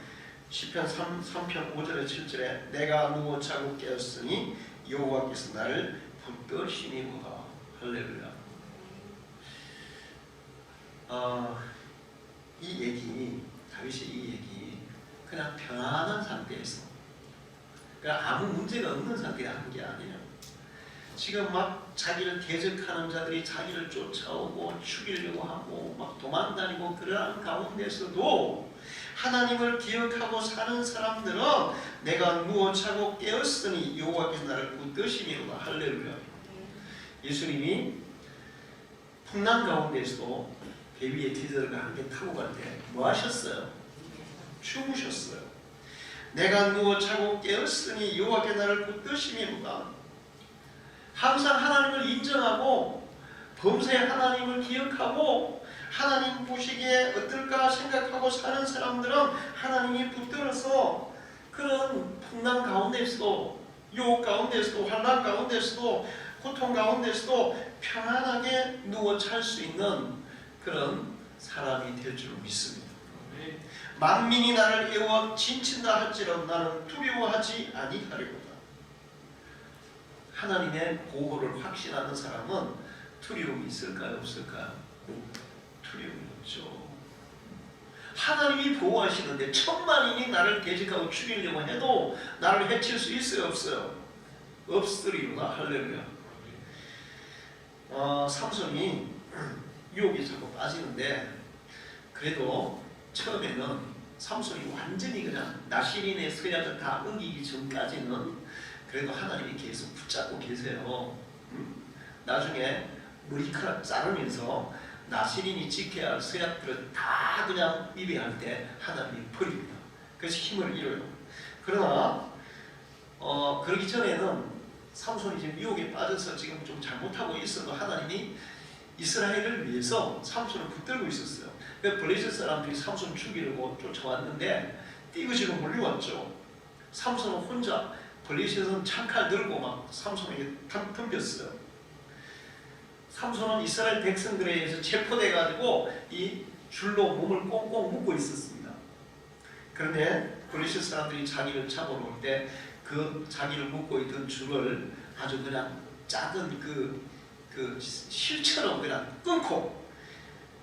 시편 3편 5절에 7절에 내가 누워 자고 깨었으니 여호와께서 나를 붙드시니로다. 할렐루야. 이 얘기, 다윗의 이 얘기 그냥 편안한 상태에서 그러니까 아무 문제가 없는 상태에 한 게 아니에요. 지금 막 자기를 대적하는 자들이 자기를 쫓아오고 죽이려고 하고 막 도망다니고 그러한 가운데서도 하나님을 기억하고 사는 사람들은 내가 누워 자고 깨었으니 여호와께서 나를 붙드시니로다. 할렐루야. 예수님이 풍랑 가운데서도 배 위에 디들과 함께 타고 갈 때 뭐 하셨어요? 주무셨어요. 내가 누워 자고 깨었으니 여호와께서 나를 붙드시니로다. 항상 하나님을 인정하고 범사의 하나님을 기억하고 하나님 보시기에 어떨까 생각하고 사는 사람들은 하나님이 붙들어서 그런 풍랑 가운데서도 유혹 가운데서도 환난 가운데서도 고통 가운데서도 평안하게 누워 잘 수 있는 그런 사람이 될 줄 믿습니다. 만민이 나를 애워 진친다 할지라도 나는 두려워하지 아니하리로다. 하나님의 보호를 확신하는 사람은 두려움이 있을까요? 없을까요? 두려움이 없죠. 하나님이 보호하시는데 천만인이 나를 대적하고 죽이려고 해도 나를 해칠 수 있어요? 없어요? 없으리로다. 할렐루야. 삼손이 유혹에 자꾸 빠지는데 그래도 처음에는 삼손이 완전히 그냥 나시린의 서약을 다 어기기 전까지는 그래도 하나님이 계속 붙잡고 계세요. 나중에 머리카락 자르면서 나시린이 지켜야 할 서약들을 다 그냥 위배할 때 하나님이 버립니다. 그래서 힘을 잃어요. 그러나 그러기 전에는 삼손이 지금 유혹에 빠져서 지금 좀 잘못하고 있어도 하나님이 이스라엘을 위해서 삼손을 붙들고 있었어요. 블레셋 사람들이 삼손 죽이려고 쫓아왔는데 띠그지로 몰려왔죠. 삼손은 혼자, 블레셋은 창칼 들고 막 삼손에게 덤볐어요. 삼손은 이스라엘 백성들에 의해서 체포돼가지고 이 줄로 몸을 꽁꽁 묶고 있었습니다. 그런데 블레셋 사람들이 자기를 잡아올 때 그 자기를 묶고 있던 줄을 아주 그냥 작은 그 실처럼 그냥 끊고,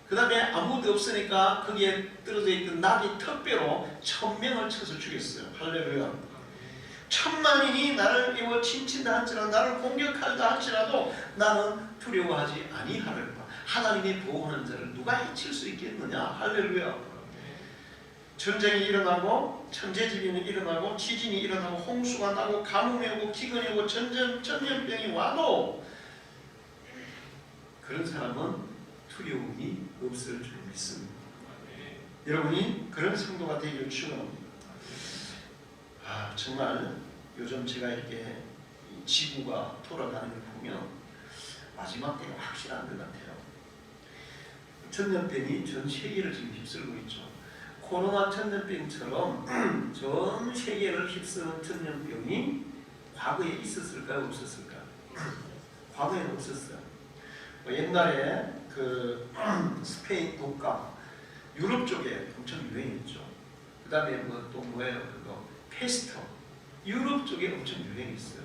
그 다음에 아무도 없으니까 거기에 떨어져 있던 나귀 턱뼈로 1000명을 쳐서 죽였어요. 할렐루야. 천만인이 나를 이워 친친다 할지라도 나를 공격한다 할지라도 나는 두려워하지 아니하리로다. 하나님이 보호하는 자를 누가 해칠 수 있겠느냐. 할렐루야. 전쟁이 일어나고 천재지변이 일어나고 지진이 일어나고 홍수가 나고 가뭄이 오고 기근이 오고 전염병이 와도 그런 사람은 두려움이 없을 줄 믿습니다. 여러분이 그런 성도가 되기를 축원합니다. 정말 요즘 제가 이렇게 지구가 돌아가는 걸 보면 마지막 때가 확실한 것 같아요. 전염병이 전 세계를 지금 휩쓸고 있죠. 코로나 전염병처럼 전 세계를 휩쓰는 전염병이 과거에 있었을까요? 없었을까요? 과거에는 없었어요. 옛날에 그 스페인 독감, 유럽 쪽에 엄청 유행했죠. 그 다음에 또 뭐예요? 그거 페스트, 유럽 쪽에 엄청 유행했어요.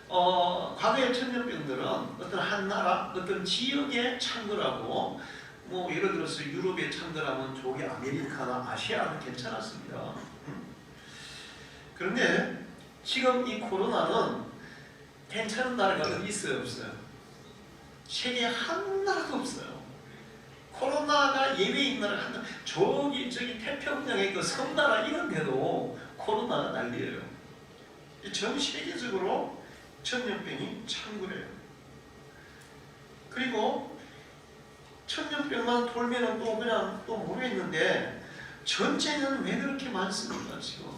과거의 전염병들은 어떤 한 나라, 어떤 지역에 창궐하고, 뭐 예를 들어서 유럽에 창궐하면 저기 아메리카나 아시아는 괜찮았습니다. 그런데 지금 이 코로나는 괜찮은 나라가 어디 있어요? 없어요? 세계에 한 나라도 없어요. 코로나가 예외인 나라 한 나라, 저기 태평양의 그 섬나라 이런 데도 코로나가 난리예요. 전 세계적으로 전염병이 창궐해요. 그리고 전염병만 돌면은 또 그냥 또 모르겠는데 전쟁은 왜 그렇게 많습니까 지금?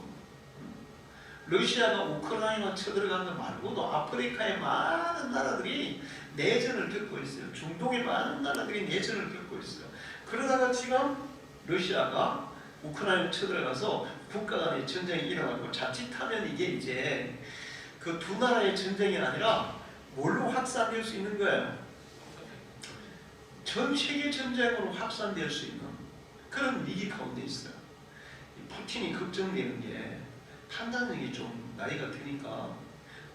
러시아가 우크라이나 쳐들어간 것 말고도 아프리카의 많은 나라들이 내전을 겪고 있어요. 중동의 많은 나라들이 내전을 겪고 있어요. 그러다가 지금 러시아가 우크라이나 쳐들어가서 국가 간의 전쟁이 일어나고 자칫하면 이게 이제 그 두 나라의 전쟁이 아니라 뭘로 확산될 수 있는 거예요? 전 세계 전쟁으로 확산될 수 있는 그런 위기 가운데 있어요. 푸틴이 걱정되는 게 판단력이 좀 나이가 드니까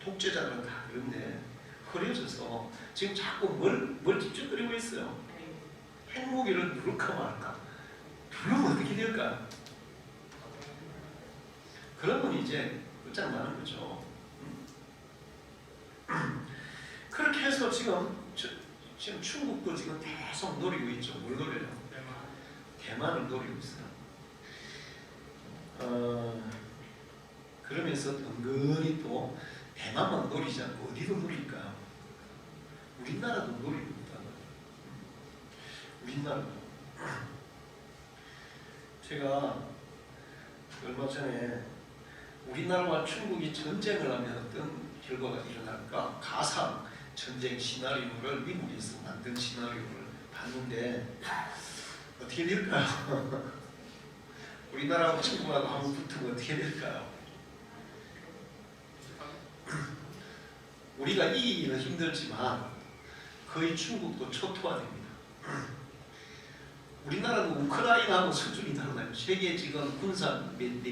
독재자들은 다 그런데 흐려져서 지금 자꾸 뭘 집중거리고 있어요. 핵무기를 누를까 말까. 누르면 어떻게 될까요? 그러면 이제 끝장나는 거죠. 그렇게 해서 지금 중국도 지금 계속 노리고 있죠. 뭘 노려요? 대만을 노리고 있어요. 그러면서 은근히 또 대만만 노리지 않고 어디도 노릴까요? 우리나라도 노리고 있다는 거예요. 우리나라도. 제가 얼마 전에 우리나라와 중국이 전쟁을 하면 어떤 결과가 일어날까? 가상 전쟁 시나리오를 미국에서 만든 시나리오를 봤는데 어떻게 될까요? 우리나라하고 중국하고 한번 붙으면 어떻게 될까요? 우리가 이기기는 힘들지만 거의 중국도 초토화됩니다. 우리나라는 우크라이나하고 수준이 달라요. 세계 지금 군사 몇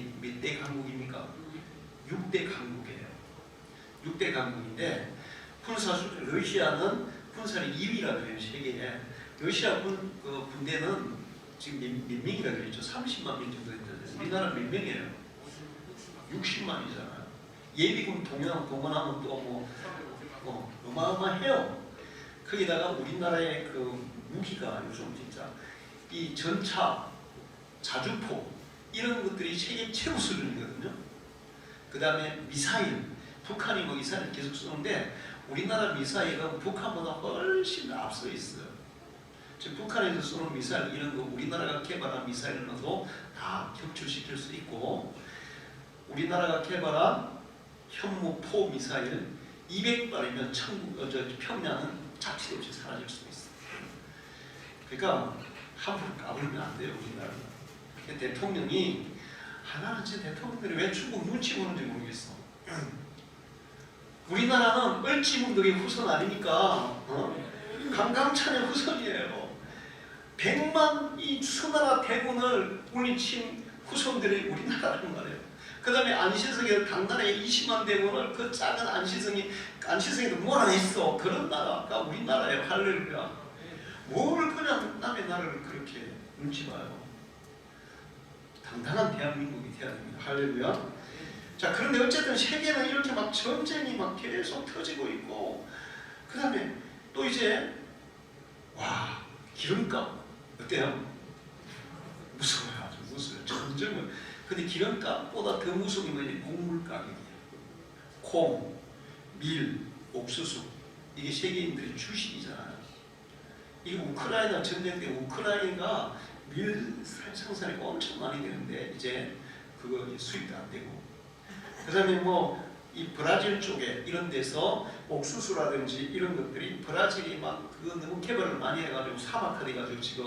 대 강국입니까? 6대 강국이에요. 6대 강국인데 군사 수준, 러시아는 군사를 2위라 그래요. 세계에. 러시아 군대는 지금 몇 명이라 그랬죠? 30만 명 정도 됐잖아요. 우리나라 몇 명이에요? 60만이잖아요. 예비군 동원하면 또 어마어마해요. 거기다가 우리나라의 그 무기가 요즘 진짜 이 전차, 자주포 이런 것들이 세계 최고 수준이거든요. 그 다음에 미사일, 북한이 뭐 미사일 계속 쏘는데 우리나라 미사일은 북한보다 훨씬 앞서 있어요. 지금 북한에서 쏘는 미사일 이런 거 우리나라가 개발한 미사일로도 다 격추시킬 수 있고 우리나라가 개발한 현무포 미사일 200발이면 평양은 자취도 없이 사라질 수 있어요. 그러니까 함부로 까불면 안 돼요. 우리나라는. 대통령이 하나는 진짜 대통령들이 왜 중국 눈치 보는지 모르겠어. 우리나라는 을지문덕의 후손 아닙니까? 강강찬의 후손이에요. 100만 이 수나라 대군을 물리친 후손들이 우리나라란 말이에요. 그 다음에 안시성이 당나라의 20만 대군을 그 작은 안시성이도 몰아냈어. 그런 나라가 우리나라예요. 할렐루야. 뭘 그냥 남의 나라를 그렇게 눈치 봐요. 당당한 대한민국이 돼야 됩니다. 할렐루야. 자, 그런데 어쨌든 세계는 이렇게 막 전쟁이 막 계속 터지고 있고 그 다음에 또 이제 와 기름값 어때요? 무서워요. 아주 무서워요. 전쟁은. 근데 기름값보다 더 무서운 건 곡물 가격이에요. 콩, 밀, 옥수수 이게 세계인들의 주식이잖아요. 이 우크라이나 전쟁 때 우크라이나가 밀 생산이 엄청 많이 되는데 이제 그거 수입도 안 되고 그 다음에 뭐 이 브라질 쪽에 이런 데서 옥수수라든지 이런 것들이 브라질이 막 그거 너무 개발을 많이 해가지고 사막화 돼가지고 지금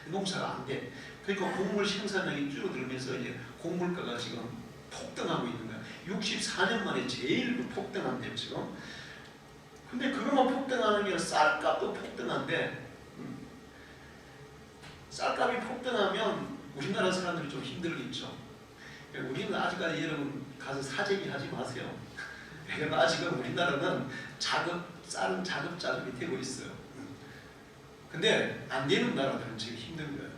농사가 안 돼. 그러니까 곡물 생산량이 줄어들면서 이제 곡물가가 지금 폭등하고 있는 거야. 64년 만에 제일 폭등한대요 지금. 근데 그것만 폭등하는 게 쌀값도 폭등한데 쌀값이 폭등하면 우리나라 사람들이 좀 힘들겠죠. 우리는 아직까지 여러분 가서 사재기 하지 마세요. 왜냐면 아직은 우리나라는 쌀은 자급자족이 되고 있어요. 근데 안 되는 나라들은 지금 힘든 거예요.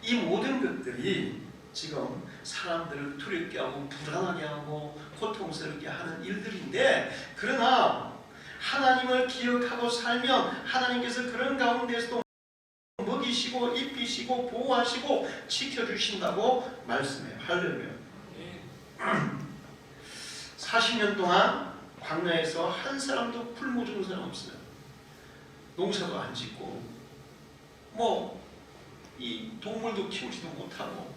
이 모든 것들이 지금 사람들을 두렵게 하고 불안하게 하고 고통스럽게 하는 일들인데 그러나 하나님을 기억하고 살면 하나님께서 그런 가운데서도 먹이시고 입히시고 보호하시고 지켜주신다고 말씀해요. 할렐루야. 40년 동안 광야에서 한 사람도 굶어 죽은 사람 없어요. 농사도 안 짓고 뭐 이 동물도 키우지도 못하고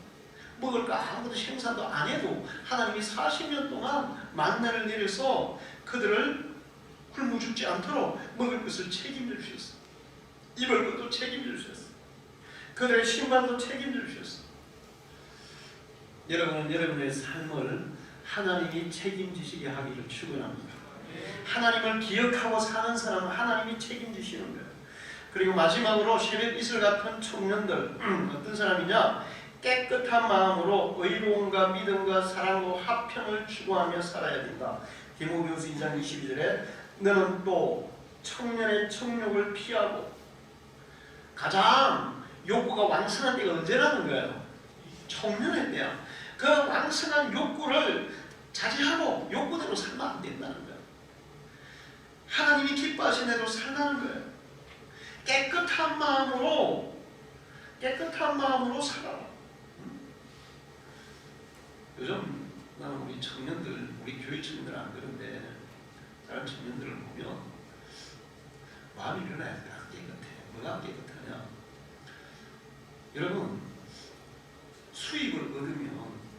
먹을 거 아무것도 생산도 안 해도 하나님이 40년 동안 만나를 내려서 그들을 굶어 죽지 않도록 먹을 것을 책임져 주셨어요. 입을 것도 책임져 주셨어요. 그들의 신발도 책임져 주셨어요. 여러분은 여러분의 삶을 하나님이 책임지시게 하기를 축원합니다. 하나님을 기억하고 사는 사람은 하나님이 책임지시는 거예요. 그리고 마지막으로 새벽 이슬 같은 청년들 어떤 사람이냐? 깨끗한 마음으로 의로움과 믿음과 사랑으로 화평을 추구하며 살아야 된다. 디모데후서 2장 22절에 너는 또 청년의 청욕을 피하고 가장 욕구가 왕성한 때가 언제라는 거예요? 청년의 때야. 그 왕성한 욕구를 자제하고 욕구대로 살면 안 된다는 거예요. 하나님이 기뻐하신 대로 살라는 거예요. 깨끗한 마음으로 살아라. 요즘 나는 우리 청년들, 우리 교회 청년들 안 그런데 다른 청년들을 보면 마음이 변해야 돼. 깨끗해. 뭐가 깨끗하냐? 여러분 수입을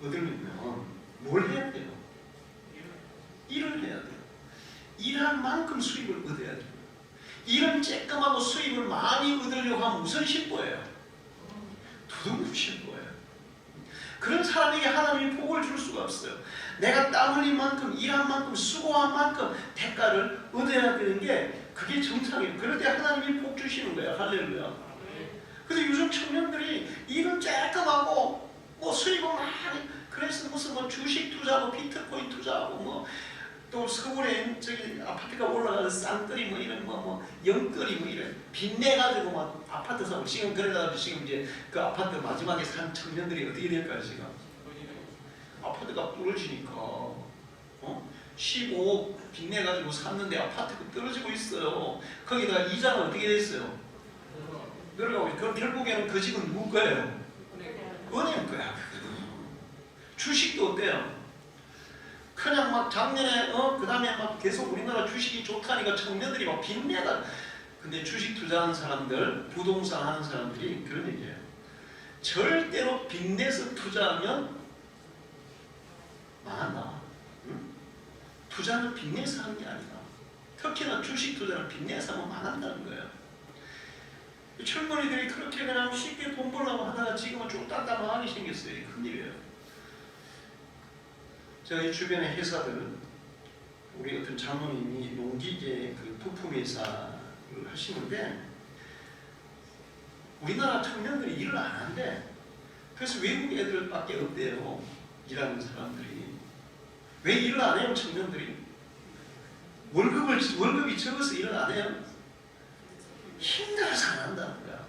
얻으려면 뭘 해야 돼요? 일을 해야 돼요. 일한 만큼 수입을 얻어야 돼요. 일은 쬐끔하고 수입을 많이 얻으려고 하면 우선 신보예요. 두둥 신보예요. 그런 사람에게 하나님이 복을 줄 수가 없어요. 내가 땀 흘린 만큼 일한 만큼 수고한 만큼 대가를 얻어야 되는 게 그게 정상이에요. 그럴 때 하나님이 복 주시는 거예요. 할렐루야. 근데 요즘 청년들이 일은 쬐끔하고 뭐 수입은 많이, 그래서 무슨 뭐 주식 투자하고 비트코인 투자하고 뭐 또 서울에 저기 아파트가 올라가서 쌍끌이 뭐 이런 뭐 영끌이 뭐 이런 빚내 가지고 막 아파트 사고 지금 그래가지고 지금 이제 그 아파트 마지막에 산 청년들이 어떻게 될까요 지금? 아파트가 부러지니까 15억 빚내 가지고 샀는데 아파트가 떨어지고 있어요. 거기다가 이자는 어떻게 됐어요? 늘어가고. 그럼 결국에는 그 집은 누구 거예요? 은행 거야. 주식도 어때요? 그냥 막 작년에 그 다음에 막 계속 우리나라 주식이 좋다니까 청년들이 막 빚내다. 근데 주식 투자하는 사람들, 부동산 하는 사람들이 그런 얘기예요. 절대로 빚내서 투자하면 망한다. 응? 투자는 빚내서 하는 게 아니다. 특히나 주식 투자는 빚내서 하면 망한다는 거예요. 젊은이들이 그렇게 그냥 쉽게 돈 벌려고 하다가 지금은 좀 딴딴하게 생겼어요. 큰일이에요. 제가 이 주변의 회사들, 우리 어떤 장모님이 농기계 그 부품회사를 하시는데 우리나라 청년들이 일을 안 한대. 그래서 외국 애들밖에 없대요. 일하는 사람들이. 왜 일을 안 해요? 청년들이 월급이 적어서 일을 안 해요? 힘들어서 안 한다는 거야.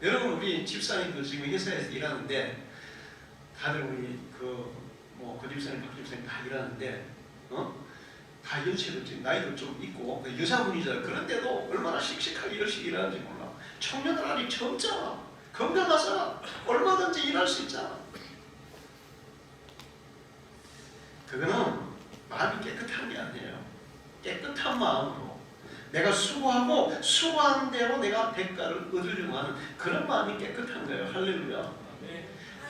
여러분, 우리 집사님들 지금 회사에서 일하는데 다들 우리 그 집사님, 박 집사님 다 일하는데 다 연세도 지금 나이도 좀 있고 여자분이잖아. 그런데도 얼마나 씩씩하게 열심히 일하는지 몰라. 청년들 아직 젊잖아. 건강하잖아. 얼마든지 일할 수 있잖아. 그거는 마음이 깨끗한 게 아니에요. 깨끗한 마음으로 내가 수고하고 수고하는 대로 내가 대가를 얻으려고 하는 그런 마음이 깨끗한 거예요. 할렐루야.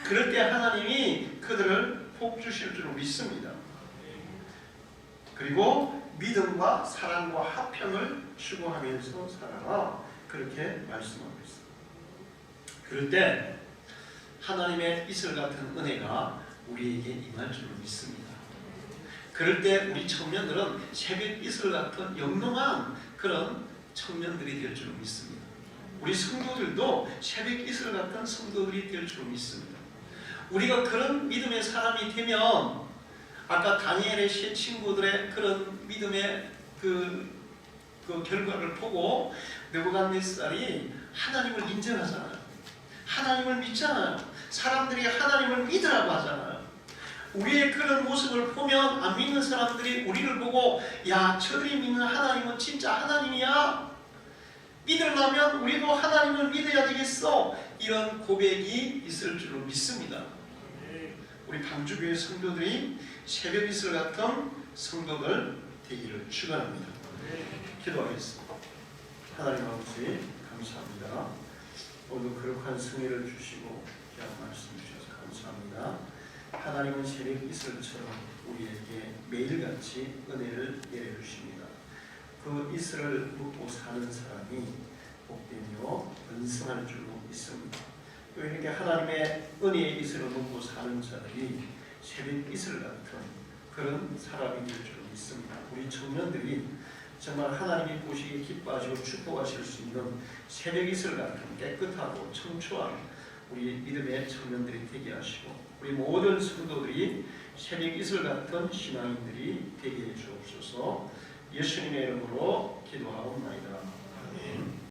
그럴 때 하나님이 그들을 복 주실 줄 믿습니다. 그리고 믿음과 사랑과 화평을 추구하면서 살아라. 그렇게 말씀하고 있습니다. 그럴 때 하나님의 이슬 같은 은혜가 우리에게 임할 줄 믿습니다. 그럴 때 우리 청년들은 새벽 이슬 같은 영롱한 그런 청년들이 될 줄 믿습니다. 우리 성도들도 새벽 이슬 같은 성도들이 될 줄 믿습니다. 우리가 그런 믿음의 사람이 되면 아까 다니엘의 세 친구들의 그런 믿음의 그 결과를 보고 느부갓네살이 하나님을 인정하잖아요. 하나님을 믿잖아요. 사람들이 하나님을 믿으라고 하잖아요. 우리의 그런 모습을 보면 안 믿는 사람들이 우리를 보고 야, 저들이 믿는 하나님은 진짜 하나님이야. 믿으려면 우리도 하나님을 믿어야 되겠어. 이런 고백이 있을 줄로 믿습니다. 우리 방주교회 성도들이 새벽 이슬 같은 성도들 되기를 축원합니다. 기도하겠습니다. 하나님 아버지 감사합니다. 오늘 거룩한 성회를 주시고 귀한 말씀 주셔서 감사합니다. 하나님은 새벽 이슬처럼 우리에게 매일같이 은혜를 내려주십니다. 그 이슬을 묵고 사는 사람이 복되며 번성할 줄로 믿습니다. 또 이렇게 하나님의 은혜의 이슬을 묵고 사는 자들이 새벽 이슬 같은 그런 사람이 될 줄로 믿습니다. 우리 청년들이 정말 하나님이 보시기에 기뻐하시고 축복하실 수 있는 새벽 이슬 같은 깨끗하고 청초한 우리 믿음의 청년들이 되게 하시고 우리 모든 성도들이 새벽 이슬 같은 신앙인들이 되게 해 주옵소서. 예수님의 이름으로 기도하옵나이다. 아멘.